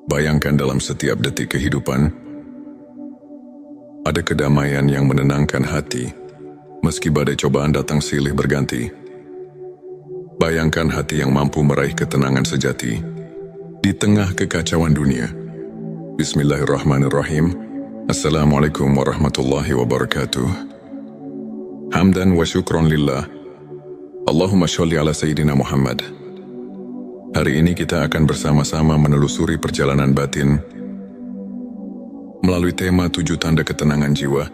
Bayangkan dalam setiap detik kehidupan, ada kedamaian yang menenangkan hati, meski badai cobaan datang silih berganti. Bayangkan hati yang mampu meraih ketenangan sejati, di tengah kekacauan dunia. Bismillahirrahmanirrahim. Assalamualaikum warahmatullahi wabarakatuh. Hamdan wa syukron lillah. Allahumma sholli ala Sayyidina Muhammad. Hari ini kita akan bersama-sama menelusuri perjalanan batin melalui tema 7 tanda ketenangan jiwa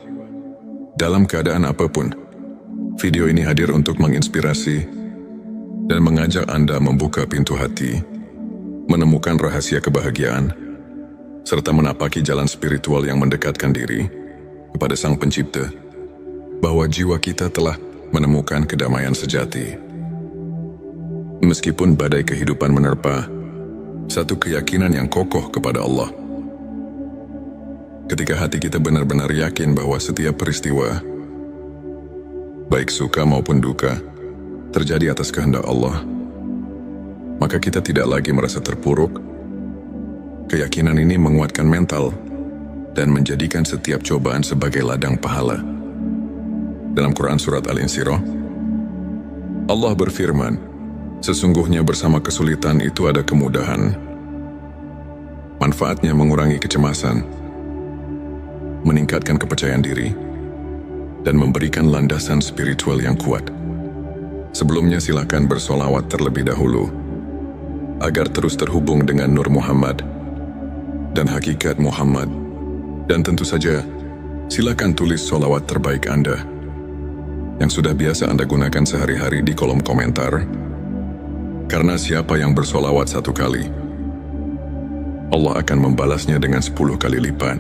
dalam keadaan apapun. Video ini hadir untuk menginspirasi dan mengajak Anda membuka pintu hati, menemukan rahasia kebahagiaan, serta menapaki jalan spiritual yang mendekatkan diri kepada Sang Pencipta, bahwa jiwa kita telah menemukan kedamaian sejati. Meskipun badai kehidupan menerpa, satu keyakinan yang kokoh kepada Allah. Ketika hati kita benar-benar yakin bahwa setiap peristiwa, baik suka maupun duka, terjadi atas kehendak Allah, maka kita tidak lagi merasa terpuruk. Keyakinan ini menguatkan mental dan menjadikan setiap cobaan sebagai ladang pahala. Dalam Quran Surat Al-Insyirah, Allah berfirman, sesungguhnya bersama kesulitan itu ada kemudahan. Manfaatnya mengurangi kecemasan, meningkatkan kepercayaan diri, dan memberikan landasan spiritual yang kuat. Sebelumnya silakan bersolawat terlebih dahulu, agar terus terhubung dengan Nur Muhammad dan hakikat Muhammad. Dan tentu saja, silakan tulis solawat terbaik Anda, yang sudah biasa Anda gunakan sehari-hari di kolom komentar. Karena siapa yang bersolawat 1 kali, Allah akan membalasnya dengan 10 kali lipat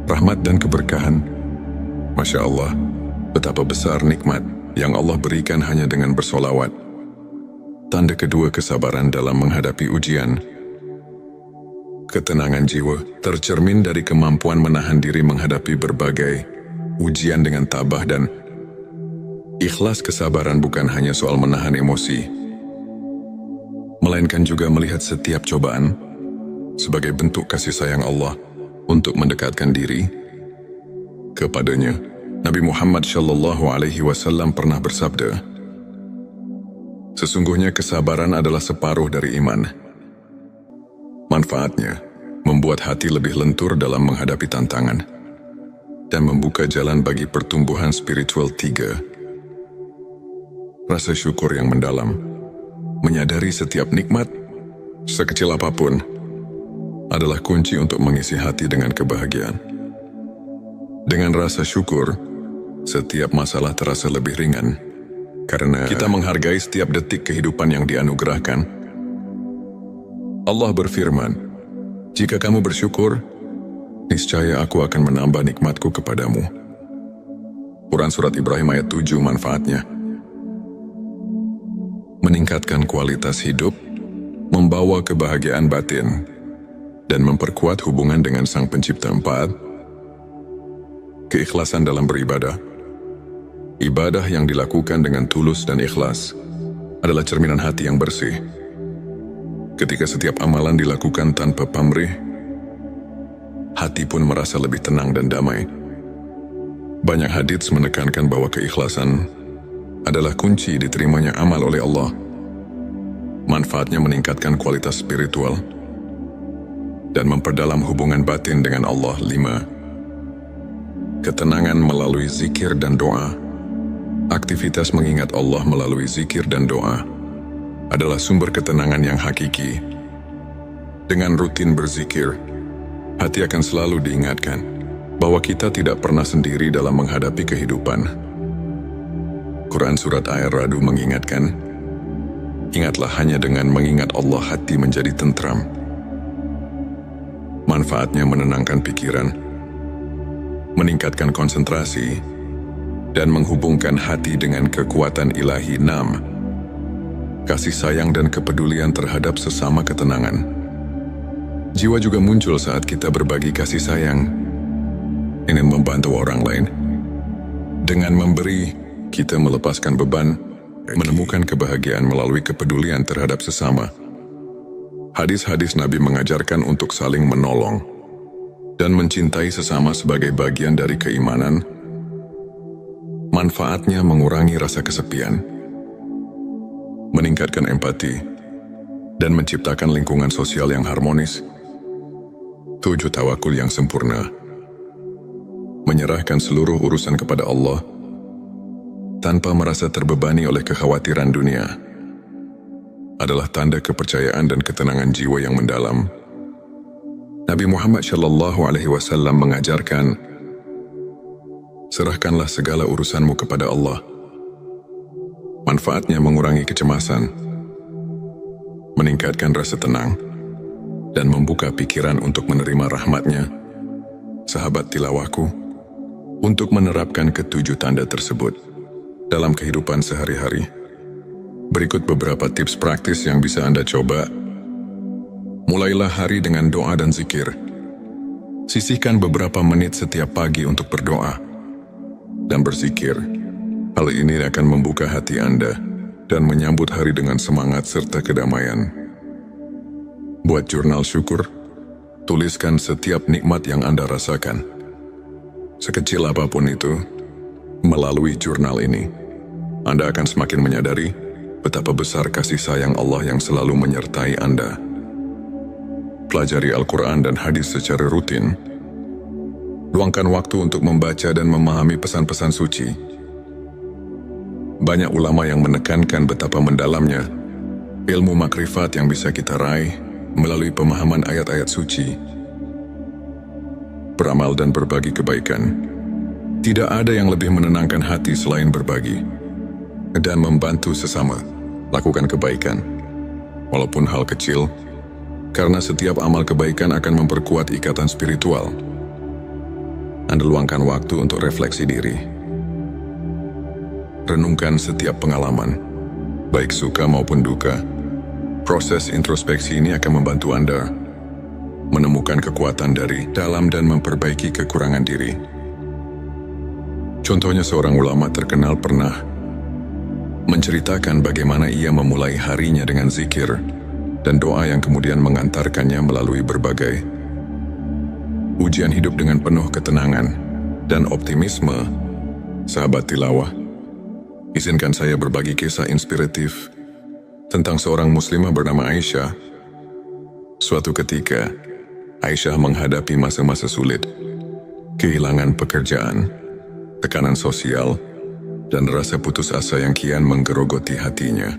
rahmat dan keberkahan. Masya Allah, betapa besar nikmat yang Allah berikan hanya dengan bersolawat. Tanda kedua, kesabaran dalam menghadapi ujian. Ketenangan jiwa tercermin dari kemampuan menahan diri menghadapi berbagai ujian dengan tabah dan ikhlas. Kesabaran bukan hanya soal menahan emosi, melainkan juga melihat setiap cobaan sebagai bentuk kasih sayang Allah untuk mendekatkan diri kepadanya. Nabi Muhammad SAW pernah bersabda, sesungguhnya kesabaran adalah separuh dari iman. Manfaatnya membuat hati lebih lentur dalam menghadapi tantangan dan membuka jalan bagi pertumbuhan spiritual. 3. Rasa syukur yang mendalam. Menyadari setiap nikmat, sekecil apapun, adalah kunci untuk mengisi hati dengan kebahagiaan. Dengan rasa syukur, setiap masalah terasa lebih ringan, karena kita menghargai setiap detik kehidupan yang dianugerahkan. Allah berfirman, jika kamu bersyukur, niscaya aku akan menambah nikmatku kepadamu. Quran Surat Ibrahim ayat 7. Manfaatnya meningkatkan kualitas hidup, membawa kebahagiaan batin, dan memperkuat hubungan dengan Sang Pencipta. 4. Keikhlasan dalam beribadah. Ibadah yang dilakukan dengan tulus dan ikhlas adalah cerminan hati yang bersih. Ketika setiap amalan dilakukan tanpa pamrih, hati pun merasa lebih tenang dan damai. Banyak hadits menekankan bahwa keikhlasan adalah kunci diterimanya amal oleh Allah. Manfaatnya meningkatkan kualitas spiritual dan memperdalam hubungan batin dengan Allah. 5. Ketenangan melalui zikir dan doa. Aktivitas mengingat Allah melalui zikir dan doa adalah sumber ketenangan yang hakiki. Dengan rutin berzikir, hati akan selalu diingatkan bahwa kita tidak pernah sendiri dalam menghadapi kehidupan. Quran Surat Ar-Ra'd mengingatkan, ingatlah hanya dengan mengingat Allah hati menjadi tentram. Manfaatnya menenangkan pikiran, meningkatkan konsentrasi, dan menghubungkan hati dengan kekuatan ilahi. 6. Kasih sayang dan kepedulian terhadap sesama. Ketenangan jiwa juga muncul saat kita berbagi kasih sayang, ingin membantu orang lain. Dengan memberi, kita melepaskan beban, menemukan kebahagiaan melalui kepedulian terhadap sesama. Hadis-hadis Nabi mengajarkan untuk saling menolong dan mencintai sesama sebagai bagian dari keimanan. Manfaatnya mengurangi rasa kesepian, meningkatkan empati, dan menciptakan lingkungan sosial yang harmonis. 7. Tawakul yang sempurna. Menyerahkan seluruh urusan kepada Allah tanpa merasa terbebani oleh kekhawatiran dunia adalah tanda kepercayaan dan ketenangan jiwa yang mendalam. Nabi Muhammad SAW mengajarkan, serahkanlah segala urusanmu kepada Allah. Manfaatnya mengurangi kecemasan, meningkatkan rasa tenang, dan membuka pikiran untuk menerima rahmat-Nya. Sahabat tilawahku, untuk menerapkan ketujuh tanda tersebut dalam kehidupan sehari-hari, berikut beberapa tips praktis yang bisa Anda coba. Mulailah hari dengan doa dan zikir. Sisihkan beberapa menit setiap pagi untuk berdoa dan berzikir. Hal ini akan membuka hati Anda dan menyambut hari dengan semangat serta kedamaian. Buat jurnal syukur. Tuliskan setiap nikmat yang Anda rasakan, sekecil apapun itu. Melalui jurnal ini, Anda akan semakin menyadari betapa besar kasih sayang Allah yang selalu menyertai Anda. Pelajari Al-Quran dan hadis secara rutin. Luangkan waktu untuk membaca dan memahami pesan-pesan suci. Banyak ulama yang menekankan betapa mendalamnya ilmu makrifat yang bisa kita raih melalui pemahaman ayat-ayat suci. Beramal dan berbagi kebaikan. Tidak ada yang lebih menenangkan hati selain berbagi dan membantu sesama. Lakukan kebaikan, walaupun hal kecil, karena setiap amal kebaikan akan memperkuat ikatan spiritual. Anda luangkan waktu untuk refleksi diri. Renungkan setiap pengalaman, baik suka maupun duka. Proses introspeksi ini akan membantu Anda menemukan kekuatan dari dalam dan memperbaiki kekurangan diri. Contohnya, seorang ulama terkenal pernah menceritakan bagaimana ia memulai harinya dengan zikir dan doa yang kemudian mengantarkannya melalui berbagai ujian hidup dengan penuh ketenangan dan optimisme. Sahabat tilawah, izinkan saya berbagi kisah inspiratif tentang seorang muslimah bernama Aisyah. Suatu ketika, Aisyah menghadapi masa-masa sulit, kehilangan pekerjaan, tekanan sosial, dan rasa putus asa yang kian menggerogoti hatinya.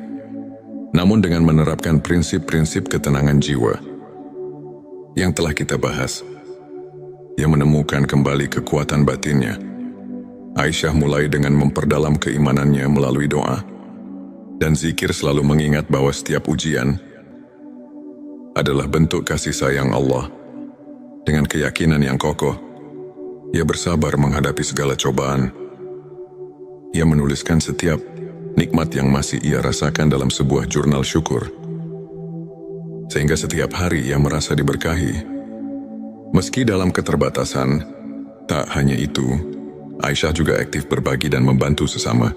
Namun dengan menerapkan prinsip-prinsip ketenangan jiwa yang telah kita bahas, ia menemukan kembali kekuatan batinnya. Aisyah mulai dengan memperdalam keimanannya melalui doa dan zikir, selalu mengingat bahwa setiap ujian adalah bentuk kasih sayang Allah. Dengan keyakinan yang kokoh, ia bersabar menghadapi segala cobaan. Ia menuliskan setiap nikmat yang masih ia rasakan dalam sebuah jurnal syukur, sehingga setiap hari ia merasa diberkahi. Meski dalam keterbatasan, tak hanya itu, Aisyah juga aktif berbagi dan membantu sesama.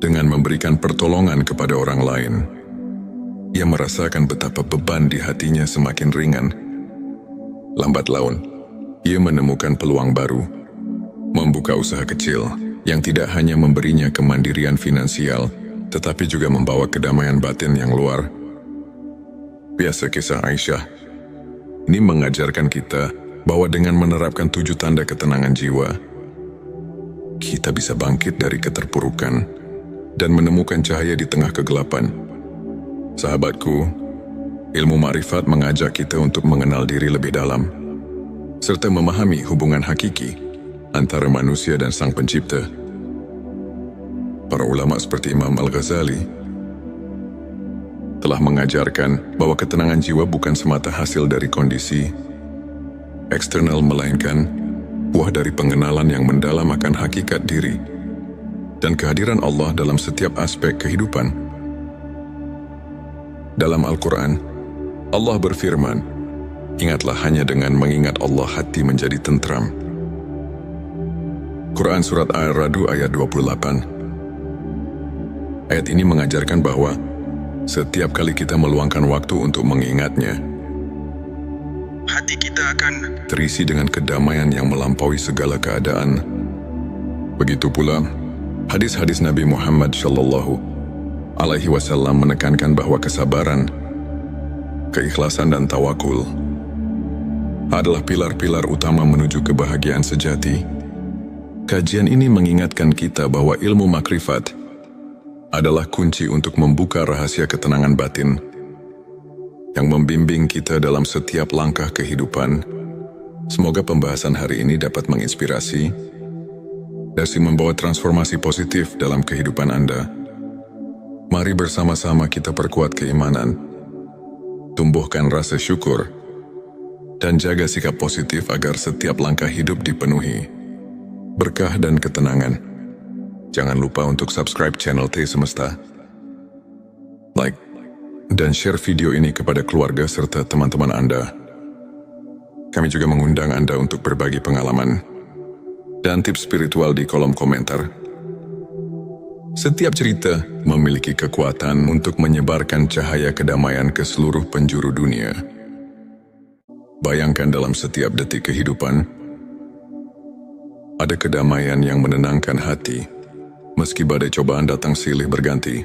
Dengan memberikan pertolongan kepada orang lain, ia merasakan betapa beban di hatinya semakin ringan. Lambat laun, ia menemukan peluang baru, membuka usaha kecil yang tidak hanya memberinya kemandirian finansial, tetapi juga membawa kedamaian batin yang luar biasa. Kisah Aisyah ini mengajarkan kita bahwa dengan menerapkan 7 tanda ketenangan jiwa, kita bisa bangkit dari keterpurukan dan menemukan cahaya di tengah kegelapan. Sahabatku, ilmu makrifat mengajak kita untuk mengenal diri lebih dalam, serta memahami hubungan hakiki antara manusia dan Sang Pencipta. Para ulama seperti Imam Al-Ghazali telah mengajarkan bahwa ketenangan jiwa bukan semata hasil dari kondisi eksternal, melainkan buah dari pengenalan yang mendalam akan hakikat diri dan kehadiran Allah dalam setiap aspek kehidupan. Dalam Al-Quran, Allah berfirman, "Ingatlah, hanya dengan mengingat Allah hati menjadi tentram." Quran Surat Ar-Ra'd ayat 28. Ayat ini mengajarkan bahwa setiap kali kita meluangkan waktu untuk mengingatnya, hati kita akan terisi dengan kedamaian yang melampaui segala keadaan. Begitu pula, hadis-hadis Nabi Muhammad Shallallahu Alaihi Wasallam menekankan bahwa kesabaran, keikhlasan dan tawakul adalah pilar-pilar utama menuju kebahagiaan sejati. Kajian ini mengingatkan kita bahwa ilmu makrifat adalah kunci untuk membuka rahasia ketenangan batin yang membimbing kita dalam setiap langkah kehidupan. Semoga pembahasan hari ini dapat menginspirasi dan membawa transformasi positif dalam kehidupan Anda. Mari bersama-sama kita perkuat keimanan, tumbuhkan rasa syukur, dan jaga sikap positif agar setiap langkah hidup dipenuhi berkah dan ketenangan. Jangan lupa untuk subscribe channel T Semesta, like, dan share video ini kepada keluarga serta teman-teman Anda. Kami juga mengundang Anda untuk berbagi pengalaman dan tips spiritual di kolom komentar. Setiap cerita memiliki kekuatan untuk menyebarkan cahaya kedamaian ke seluruh penjuru dunia. Bayangkan dalam setiap detik kehidupan, ada kedamaian yang menenangkan hati, meski badai cobaan datang silih berganti.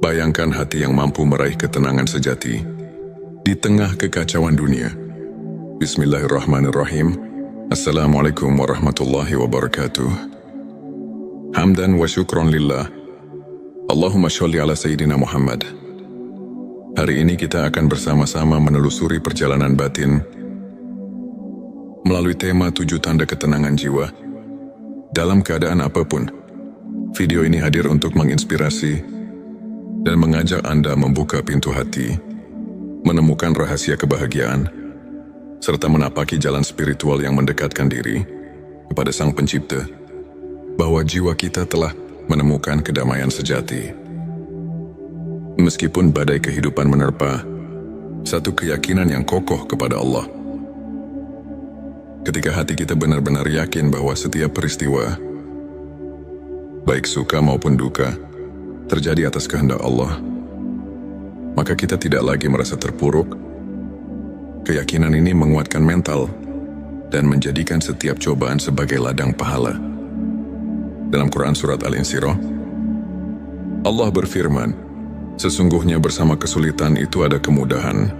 Bayangkan hati yang mampu meraih ketenangan sejati di tengah kekacauan dunia. Bismillahirrahmanirrahim. Assalamualaikum warahmatullahi wabarakatuh. Hamdan wa syukron lillah. Allahumma sholli ala Sayyidina Muhammad. Hari ini kita akan bersama-sama menelusuri perjalanan batin melalui tema 7 tanda ketenangan jiwa dalam keadaan apapun. Video ini hadir untuk menginspirasi dan mengajak Anda membuka pintu hati, menemukan rahasia kebahagiaan, serta menapaki jalan spiritual yang mendekatkan diri kepada Sang Pencipta, bahwa jiwa kita telah menemukan kedamaian sejati. Meskipun badai kehidupan menerpa, satu keyakinan yang kokoh kepada Allah. Ketika hati kita benar-benar yakin bahwa setiap peristiwa, baik suka maupun duka, terjadi atas kehendak Allah, maka kita tidak lagi merasa terpuruk. Keyakinan ini menguatkan mental dan menjadikan setiap cobaan sebagai ladang pahala. Dalam Quran Surat Al-Insyirah, Allah berfirman, sesungguhnya bersama kesulitan itu ada kemudahan.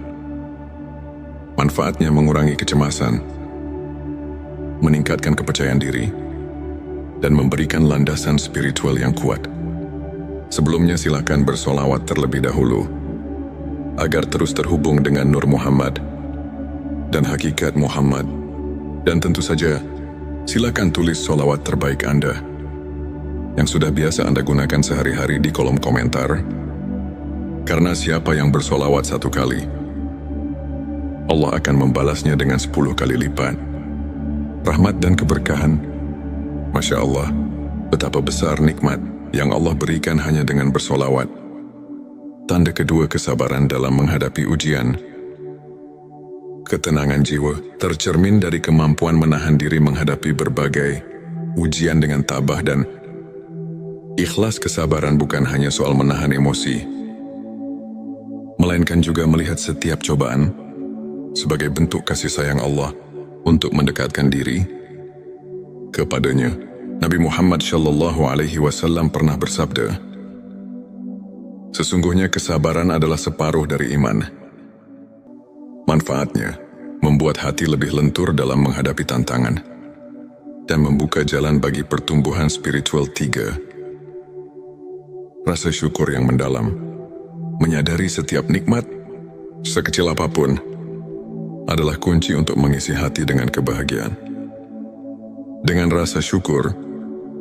Manfaatnya mengurangi kecemasan, meningkatkan kepercayaan diri, dan memberikan landasan spiritual yang kuat. Sebelumnya silakan bersolawat terlebih dahulu, agar terus terhubung dengan Nur Muhammad dan hakikat Muhammad. Dan tentu saja, silakan tulis solawat terbaik Anda yang sudah biasa Anda gunakan sehari-hari di kolom komentar. Karena siapa yang bersolawat 1 kali, Allah akan membalasnya dengan 10 kali lipat rahmat dan keberkahan. Masya Allah, betapa besar nikmat yang Allah berikan hanya dengan bersolawat. Tanda kedua kesabaran dalam menghadapi ujian. Ketenangan jiwa tercermin dari kemampuan menahan diri menghadapi berbagai ujian dengan tabah dan ikhlas. Kesabaran bukan hanya soal menahan emosi, melainkan juga melihat setiap cobaan sebagai bentuk kasih sayang Allah untuk mendekatkan diri kepadanya. Nabi Muhammad Shallallahu Alaihi Wasallam pernah bersabda, sesungguhnya kesabaran adalah separuh dari iman. Manfaatnya membuat hati lebih lentur dalam menghadapi tantangan dan membuka jalan bagi pertumbuhan spiritual. 3. Rasa syukur yang mendalam. Menyadari setiap nikmat, sekecil apapun, adalah kunci untuk mengisi hati dengan kebahagiaan. Dengan rasa syukur,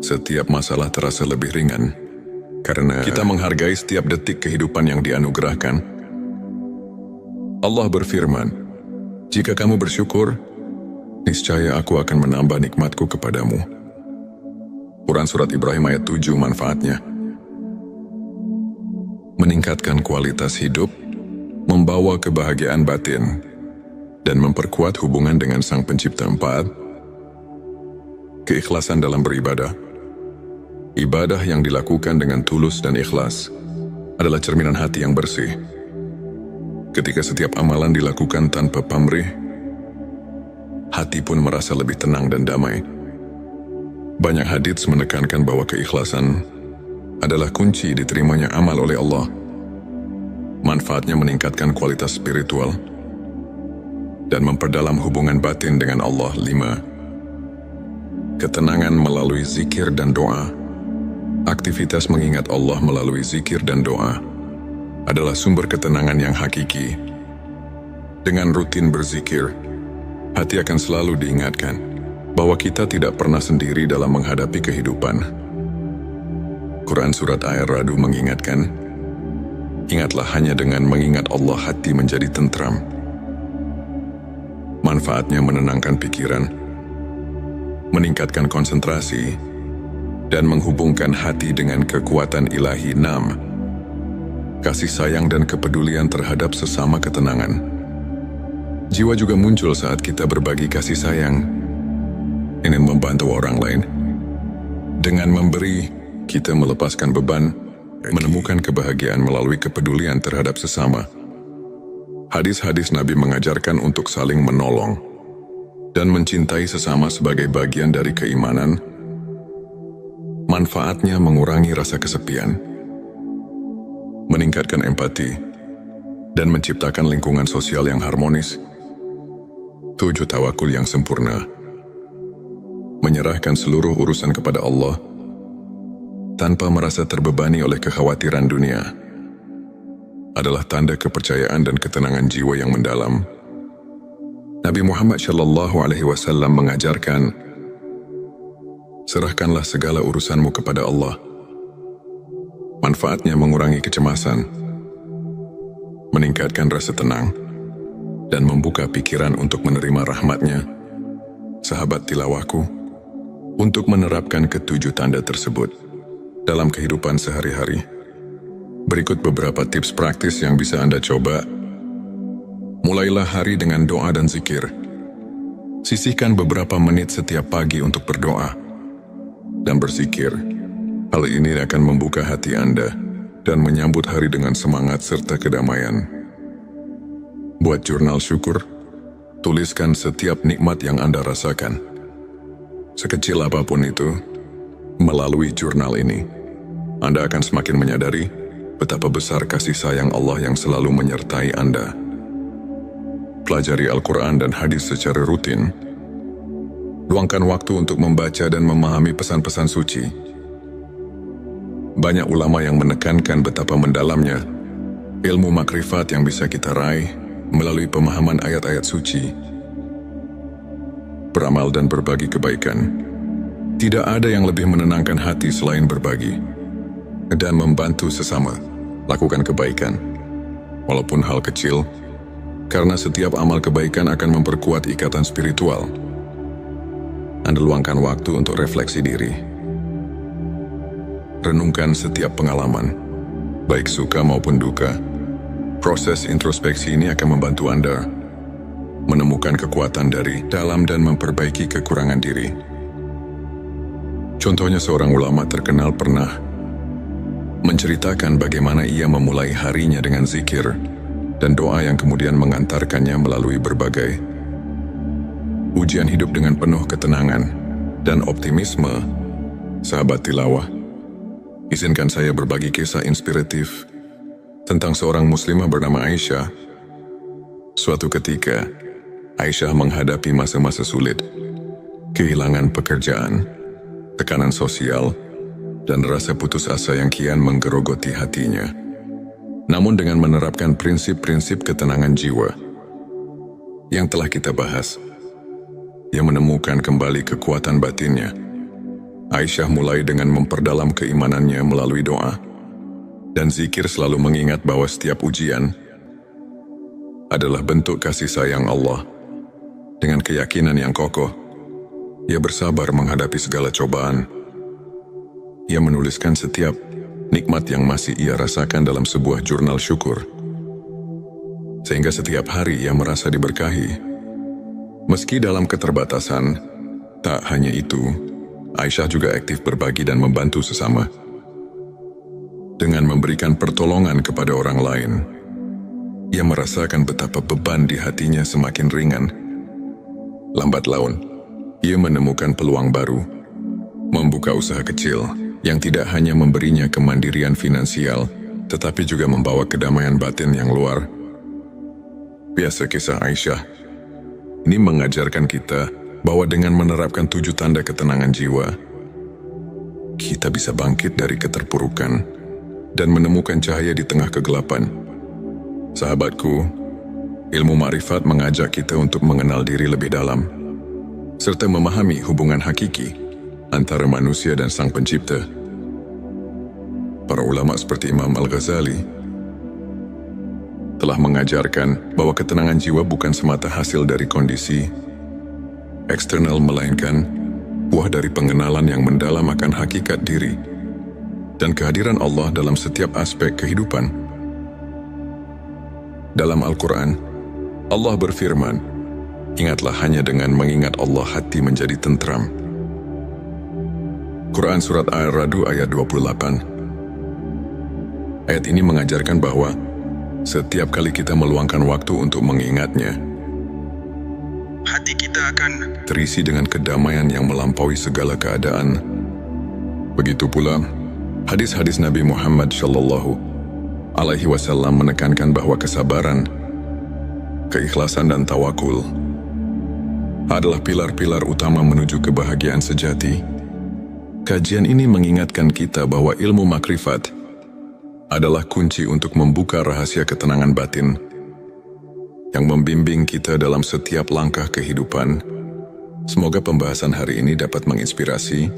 setiap masalah terasa lebih ringan, karena kita menghargai setiap detik kehidupan yang dianugerahkan. Allah berfirman, jika kamu bersyukur, niscaya aku akan menambah nikmatku kepadamu. Quran Surat Ibrahim ayat 7. Manfaatnya meningkatkan kualitas hidup, membawa kebahagiaan batin, dan memperkuat hubungan dengan Sang Pencipta. 4. Keikhlasan dalam beribadah. Ibadah yang dilakukan dengan tulus dan ikhlas adalah cerminan hati yang bersih. Ketika setiap amalan dilakukan tanpa pamrih, hati pun merasa lebih tenang dan damai. Banyak hadits menekankan bahwa keikhlasan adalah kunci diterimanya amal oleh Allah. Manfaatnya meningkatkan kualitas spiritual dan memperdalam hubungan batin dengan Allah. 5. Ketenangan melalui zikir dan doa. Aktivitas mengingat Allah melalui zikir dan doa adalah sumber ketenangan yang hakiki. Dengan rutin berzikir, hati akan selalu diingatkan bahwa kita tidak pernah sendiri dalam menghadapi kehidupan. Quran Surat Ar-Ra'd mengingatkan, ingatlah hanya dengan mengingat Allah hati menjadi tentram. Manfaatnya menenangkan pikiran, meningkatkan konsentrasi, dan menghubungkan hati dengan kekuatan ilahi. 6. Kasih sayang dan kepedulian terhadap sesama ketenangan. Jiwa juga muncul saat kita berbagi kasih sayang, ingin membantu orang lain. Dengan memberi, kita melepaskan beban, menemukan kebahagiaan melalui kepedulian terhadap sesama. Hadis-hadis Nabi mengajarkan untuk saling menolong dan mencintai sesama sebagai bagian dari keimanan. Manfaatnya mengurangi rasa kesepian, meningkatkan empati, dan menciptakan lingkungan sosial yang harmonis. 7. Tawakul yang sempurna. Menyerahkan seluruh urusan kepada Allah tanpa merasa terbebani oleh kekhawatiran dunia adalah tanda kepercayaan dan ketenangan jiwa yang mendalam. Nabi Muhammad SAW mengajarkan, serahkanlah segala urusanmu kepada Allah. Manfaatnya mengurangi kecemasan, meningkatkan rasa tenang, dan membuka pikiran untuk menerima rahmat-Nya. Sahabat tilawahku, untuk menerapkan ketujuh tanda tersebut dalam kehidupan sehari-hari, berikut beberapa tips praktis yang bisa Anda coba. Mulailah hari dengan doa dan zikir. Sisihkan beberapa menit setiap pagi untuk berdoa dan berzikir. Hal ini akan membuka hati Anda dan menyambut hari dengan semangat serta kedamaian. Buat jurnal syukur. Tuliskan setiap nikmat yang Anda rasakan, sekecil apapun itu. Melalui jurnal ini, Anda akan semakin menyadari betapa besar kasih sayang Allah yang selalu menyertai Anda. Pelajari Al-Quran dan hadis secara rutin. Luangkan waktu untuk membaca dan memahami pesan-pesan suci. Banyak ulama yang menekankan betapa mendalamnya ilmu makrifat yang bisa kita raih melalui pemahaman ayat-ayat suci. Beramal dan berbagi kebaikan. Tidak ada yang lebih menenangkan hati selain berbagi dan membantu sesama. Lakukan kebaikan, walaupun hal kecil, karena setiap amal kebaikan akan memperkuat ikatan spiritual. Anda luangkan waktu untuk refleksi diri. Renungkan setiap pengalaman, baik suka maupun duka. Proses introspeksi ini akan membantu Anda menemukan kekuatan dari dalam dan memperbaiki kekurangan diri. Contohnya, seorang ulama terkenal pernah menceritakan bagaimana ia memulai harinya dengan zikir dan doa yang kemudian mengantarkannya melalui berbagai ujian hidup dengan penuh ketenangan dan optimisme. Sahabat tilawah, izinkan saya berbagi kisah inspiratif tentang seorang muslimah bernama Aisyah. Suatu ketika, Aisyah menghadapi masa-masa sulit, kehilangan pekerjaan, tekanan sosial, dan rasa putus asa yang kian menggerogoti hatinya. Namun dengan menerapkan prinsip-prinsip ketenangan jiwa yang telah kita bahas, ia menemukan kembali kekuatan batinnya. Aisyah mulai dengan memperdalam keimanannya melalui doa dan zikir, selalu mengingat bahwa setiap ujian adalah bentuk kasih sayang Allah. Dengan keyakinan yang kokoh, ia bersabar menghadapi segala cobaan. Ia menuliskan setiap nikmat yang masih ia rasakan dalam sebuah jurnal syukur, sehingga setiap hari ia merasa diberkahi. Meski dalam keterbatasan, tak hanya itu, Aisyah juga aktif berbagi dan membantu sesama. Dengan memberikan pertolongan kepada orang lain, ia merasakan betapa beban di hatinya semakin ringan. Lambat laun, ia menemukan peluang baru, membuka usaha kecil yang tidak hanya memberinya kemandirian finansial, tetapi juga membawa kedamaian batin yang luar biasa. Kisah Aisyah ini mengajarkan kita bahwa dengan menerapkan 7 tanda ketenangan jiwa, kita bisa bangkit dari keterpurukan dan menemukan cahaya di tengah kegelapan. Sahabatku, ilmu ma'rifat mengajak kita untuk mengenal diri lebih dalam, serta memahami hubungan hakiki antara manusia dan Sang Pencipta. Para ulama seperti Imam Al-Ghazali telah mengajarkan bahwa ketenangan jiwa bukan semata hasil dari kondisi eksternal, melainkan buah dari pengenalan yang mendalam akan hakikat diri dan kehadiran Allah dalam setiap aspek kehidupan. Dalam Al-Quran, Allah berfirman, "Ingatlah, hanya dengan mengingat Allah hati menjadi tentram." Quran Surat Ar-Ra'd ayat 28. Ayat ini mengajarkan bahwa setiap kali kita meluangkan waktu untuk mengingatnya, hati kita akan terisi dengan kedamaian yang melampaui segala keadaan. Begitu pula, hadis-hadis Nabi Muhammad SAW menekankan bahwa kesabaran, keikhlasan dan tawakul adalah pilar-pilar utama menuju kebahagiaan sejati. Kajian ini mengingatkan kita bahwa ilmu makrifat adalah kunci untuk membuka rahasia ketenangan batin yang membimbing kita dalam setiap langkah kehidupan. Semoga pembahasan hari ini dapat menginspirasi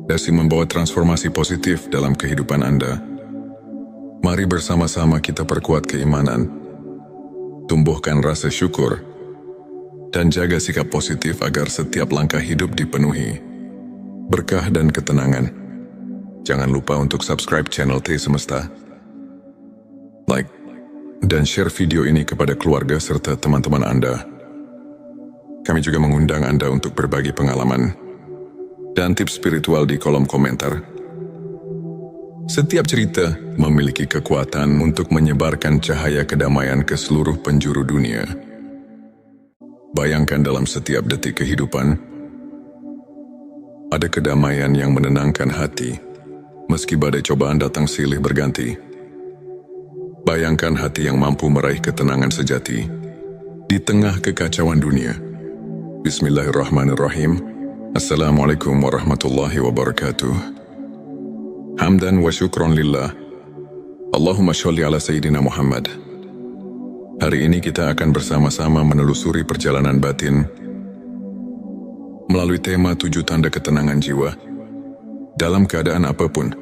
dan membawa transformasi positif dalam kehidupan Anda. Mari bersama-sama kita perkuat keimanan, tumbuhkan rasa syukur, dan jaga sikap positif agar setiap langkah hidup dipenuhi berkah dan ketenangan. Jangan lupa untuk subscribe channel T Semesta, like, dan share video ini kepada keluarga serta teman-teman Anda. Kami juga mengundang Anda untuk berbagi pengalaman dan tips spiritual di kolom komentar. Setiap cerita memiliki kekuatan untuk menyebarkan cahaya kedamaian ke seluruh penjuru dunia. Bayangkan, dalam setiap detik kehidupan, ada kedamaian yang menenangkan hati, meski badai cobaan datang silih berganti. Bayangkan hati yang mampu meraih ketenangan sejati di tengah kekacauan dunia. Bismillahirrahmanirrahim. Assalamualaikum warahmatullahi wabarakatuh. Hamdan wa syukron lillah. Allahumma sholli ala Sayyidina Muhammad. Hari ini kita akan bersama-sama menelusuri perjalanan batin melalui tema 7 tanda ketenangan jiwa. Dalam keadaan apapun,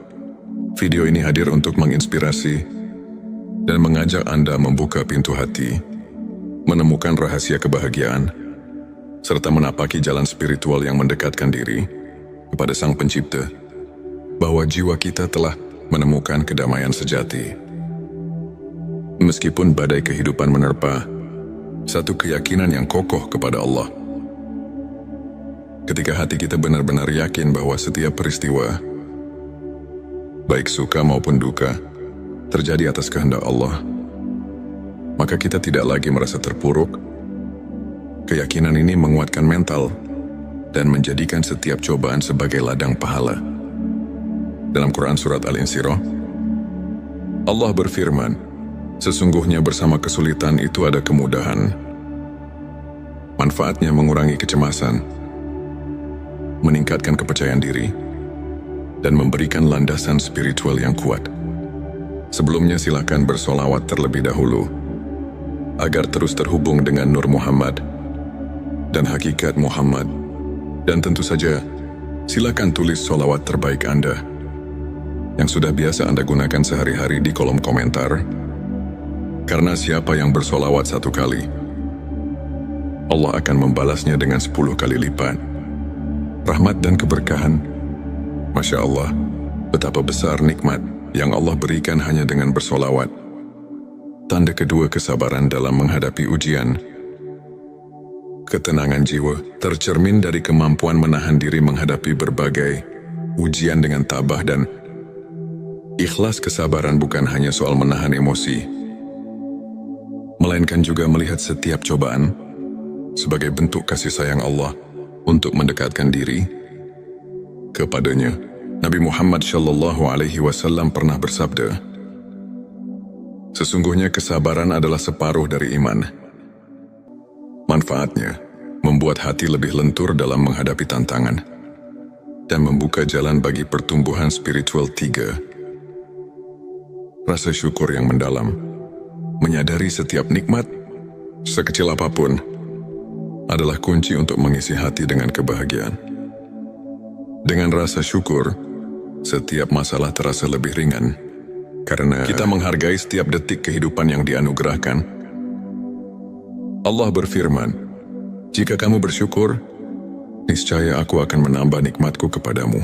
video ini hadir untuk menginspirasi dan mengajak Anda membuka pintu hati, menemukan rahasia kebahagiaan, serta menapaki jalan spiritual yang mendekatkan diri kepada Sang Pencipta, bahwa jiwa kita telah menemukan kedamaian sejati. Meskipun badai kehidupan menerpa, satu keyakinan yang kokoh kepada Allah. Ketika hati kita benar-benar yakin bahwa setiap peristiwa, baik suka maupun duka, terjadi atas kehendak Allah, maka kita tidak lagi merasa terpuruk. Keyakinan ini menguatkan mental dan menjadikan setiap cobaan sebagai ladang pahala. Dalam Quran Surat Al-Insyirah, Allah berfirman, "Sesungguhnya bersama kesulitan itu ada kemudahan. Manfaatnya mengurangi kecemasan, meningkatkan kepercayaan diri, dan memberikan landasan spiritual yang kuat." Sebelumnya silakan bersolawat terlebih dahulu agar terus terhubung dengan Nur Muhammad dan hakikat Muhammad. Dan tentu saja, silakan tulis solawat terbaik Anda yang sudah biasa Anda gunakan sehari-hari di kolom komentar. Karena siapa yang bersolawat 1 kali, Allah akan membalasnya dengan 10 kali lipat rahmat dan keberkahan. Masya Allah, betapa besar nikmat yang Allah berikan hanya dengan bersolawat. Tanda kedua, kesabaran dalam menghadapi ujian. Ketenangan jiwa tercermin dari kemampuan menahan diri menghadapi berbagai ujian dengan tabah dan Ikhlas kesabaran bukan hanya soal menahan emosi, melainkan juga melihat setiap cobaan sebagai bentuk kasih sayang Allah untuk mendekatkan diri kepadanya. Nabi Muhammad SAW pernah bersabda, "Sesungguhnya kesabaran adalah separuh dari iman. Manfaatnya membuat hati lebih lentur dalam menghadapi tantangan dan membuka jalan bagi pertumbuhan spiritual. 3. Rasa syukur yang mendalam. Menyadari setiap nikmat, sekecil apapun, adalah kunci untuk mengisi hati dengan kebahagiaan. Dengan rasa syukur, setiap masalah terasa lebih ringan, karena kita menghargai setiap detik kehidupan yang dianugerahkan. Allah berfirman, "Jika kamu bersyukur, niscaya aku akan menambah nikmatku kepadamu."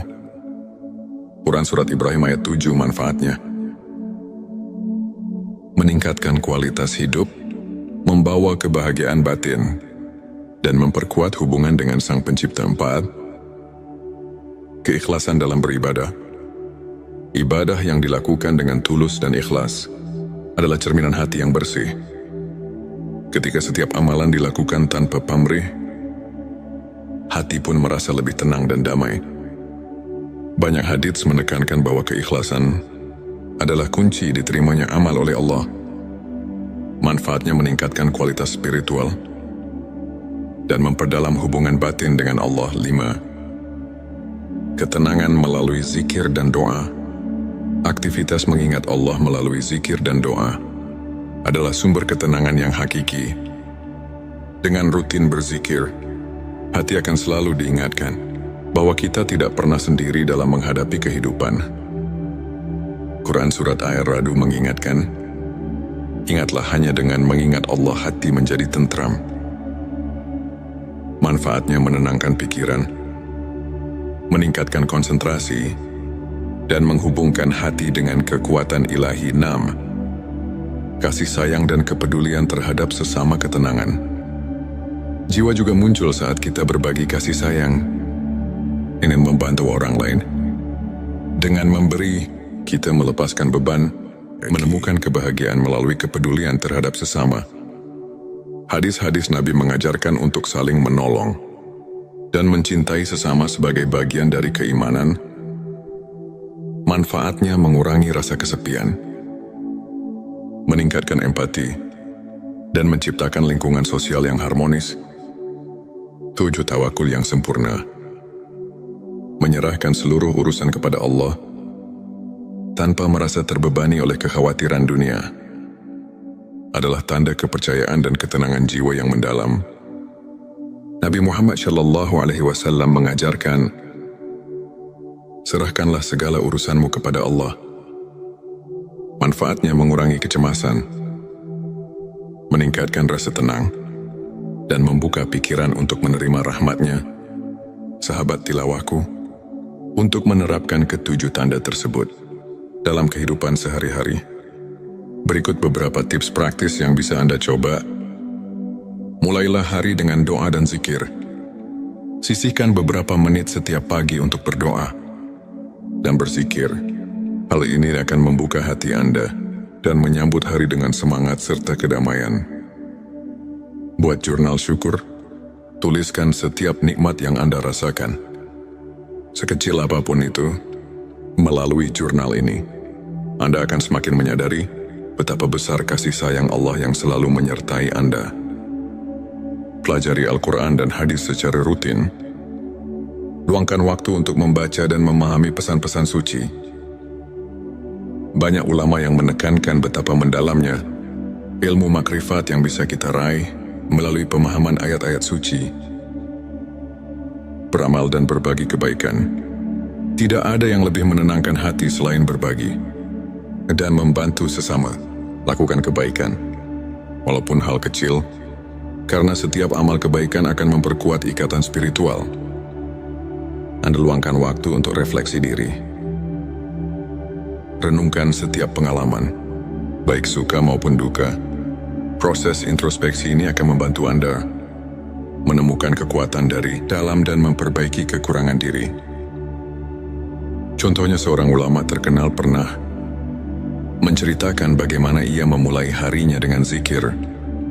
Quran Surat Ibrahim ayat 7. Manfaatnya meningkatkan kualitas hidup, membawa kebahagiaan batin, dan memperkuat hubungan dengan Sang Pencipta. 4. Keikhlasan dalam beribadah. Ibadah yang dilakukan dengan tulus dan ikhlas adalah cerminan hati yang bersih. Ketika setiap amalan dilakukan tanpa pamrih, hati pun merasa lebih tenang dan damai. Banyak hadits menekankan bahwa keikhlasan adalah kunci diterimanya amal oleh Allah. Manfaatnya meningkatkan kualitas spiritual dan memperdalam hubungan batin dengan Allah. 5. Ketenangan melalui zikir dan doa. Aktivitas mengingat Allah melalui zikir dan doa adalah sumber ketenangan yang hakiki. Dengan rutin berzikir, hati akan selalu diingatkan bahwa kita tidak pernah sendiri dalam menghadapi kehidupan. Quran Surat Ar-Ra'd mengingatkan, "Ingatlah hanya dengan mengingat Allah hati menjadi tentram." Manfaatnya menenangkan pikiran, meningkatkan konsentrasi, dan menghubungkan hati dengan kekuatan ilahi. 6. Kasih sayang dan kepedulian terhadap sesama ketenangan. Jiwa juga muncul saat kita berbagi kasih sayang, ingin membantu orang lain. Dengan memberi, kita melepaskan beban, menemukan kebahagiaan melalui kepedulian terhadap sesama. Hadis-hadis Nabi mengajarkan untuk saling menolong dan mencintai sesama sebagai bagian dari keimanan. Manfaatnya mengurangi rasa kesepian, meningkatkan empati, dan menciptakan lingkungan sosial yang harmonis. 7. Tawakul yang sempurna. Menyerahkan seluruh urusan kepada Allah tanpa merasa terbebani oleh kekhawatiran dunia adalah tanda kepercayaan dan ketenangan jiwa yang mendalam. Nabi Muhammad SAW mengajarkan, "Serahkanlah segala urusanmu kepada Allah." Manfaatnya mengurangi kecemasan, meningkatkan rasa tenang, dan membuka pikiran untuk menerima rahmat-Nya. Sahabat tilawahku, untuk menerapkan ketujuh tanda tersebut dalam kehidupan sehari-hari, berikut beberapa tips praktis yang bisa Anda coba. Mulailah hari dengan doa dan zikir. Sisihkan beberapa menit setiap pagi untuk berdoa dan berzikir. Hal ini akan membuka hati Anda dan menyambut hari dengan semangat serta kedamaian. Buat jurnal syukur. Tuliskan setiap nikmat yang Anda rasakan, sekecil apapun itu. Melalui jurnal ini, Anda akan semakin menyadari betapa besar kasih sayang Allah yang selalu menyertai Anda. Pelajari Al-Quran dan hadis secara rutin. Luangkan waktu untuk membaca dan memahami pesan-pesan suci. Banyak ulama yang menekankan betapa mendalamnya ilmu makrifat yang bisa kita raih melalui pemahaman ayat-ayat suci. Beramal dan berbagi kebaikan. Tidak ada yang lebih menenangkan hati selain berbagi dan membantu sesama. Lakukan kebaikan, walaupun hal kecil, karena setiap amal kebaikan akan memperkuat ikatan spiritual. Anda luangkan waktu untuk refleksi diri. Renungkan setiap pengalaman, baik suka maupun duka. Proses introspeksi ini akan membantu Anda menemukan kekuatan dari dalam dan memperbaiki kekurangan diri. Contohnya, seorang ulama terkenal pernah menceritakan bagaimana ia memulai harinya dengan zikir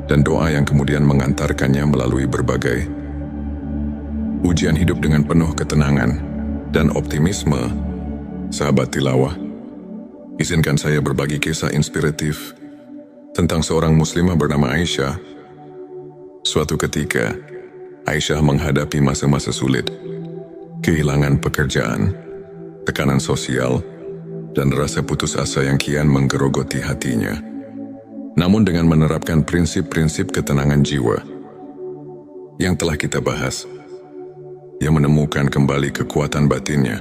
dan doa yang kemudian mengantarkannya melalui berbagai ujian hidup dengan penuh ketenangan dan optimisme. Sahabat tilawah, izinkan saya berbagi kisah inspiratif tentang seorang muslimah bernama Aisyah. Suatu ketika, Aisyah menghadapi masa-masa sulit, kehilangan pekerjaan, tekanan sosial, dan rasa putus asa yang kian menggerogoti hatinya. Namun dengan menerapkan prinsip-prinsip ketenangan jiwa yang telah kita bahas, ia menemukan kembali kekuatan batinnya